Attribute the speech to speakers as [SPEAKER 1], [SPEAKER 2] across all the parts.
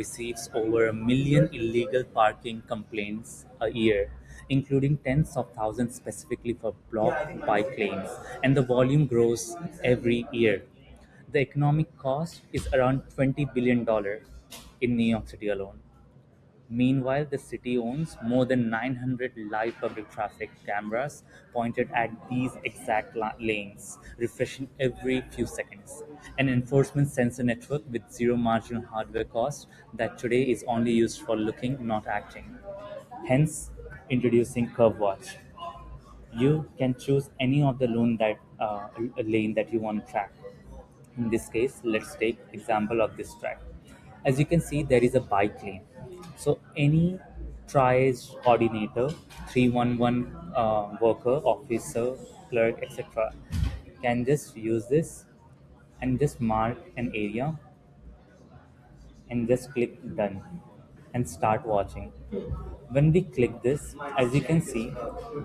[SPEAKER 1] receives over 1 million illegal parking complaints a year, including tens of thousands specifically for blocked bike lanes, and the volume grows every year. The economic cost is around $20 billion in New York City alone. Meanwhile, the city owns more than 900 live public traffic cameras pointed at these exact lanes, refreshing every few seconds. An enforcement sensor network with zero marginal hardware cost that today is only used for looking, not acting. Hence, introducing CurbWatch. You can choose any of the lane that you want to track. In this case, let's take example of this track. As you can see, there is a bike lane. So any triage coordinator, 311 worker, officer, clerk, etc., can just use this and just mark an area and just click done and start watching. When we click this, as you can see,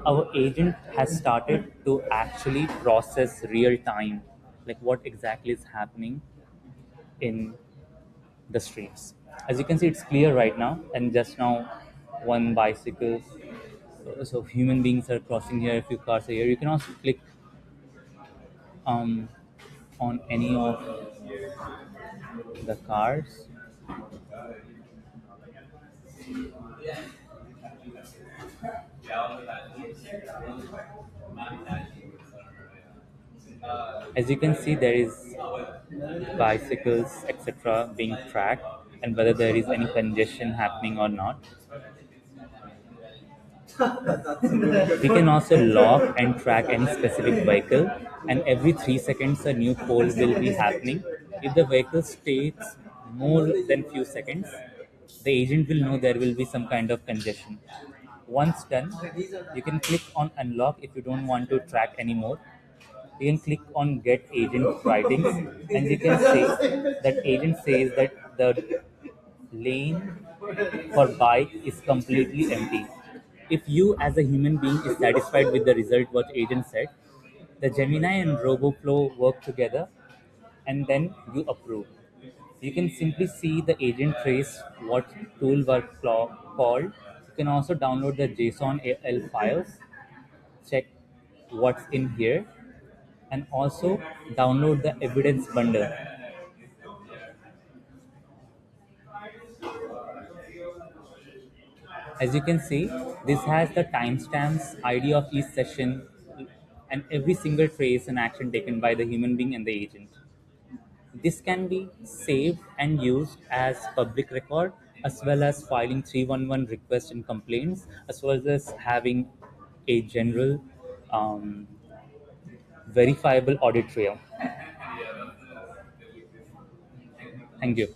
[SPEAKER 1] our agent has started to actually process real time, like what exactly is happening in the streets. As you can see, it's clear right now, and just now, one bicycle. So human beings are crossing here. A few cars are here. You can also click um, on any of the cars. As you can see, there is bicycles, etc., being tracked, and whether there is any congestion happening or not. We can also lock and track any specific vehicle, and every 3 seconds a new poll will be happening. If the vehicle stays more than few seconds, the agent will know there will be some kind of congestion. Once done, you can click on unlock if you don't want to track anymore. You can click on get agent writings, and you can say that agent says that the lane for bike is completely empty. If you as a human being is satisfied with the result what agent said, the Gemini and RoboFlow work together and then you approve. You can simply see the agent trace what tool were called. You can also download the JSON AL files, check what's in here, and also download the evidence bundle. As you can see, this has the timestamps, ID of each session, and every single trace and action taken by the human being and the agent. This can be saved and used as public record as well as filing 311 requests and complaints as well as having a general um, verifiable audit trail. Thank you.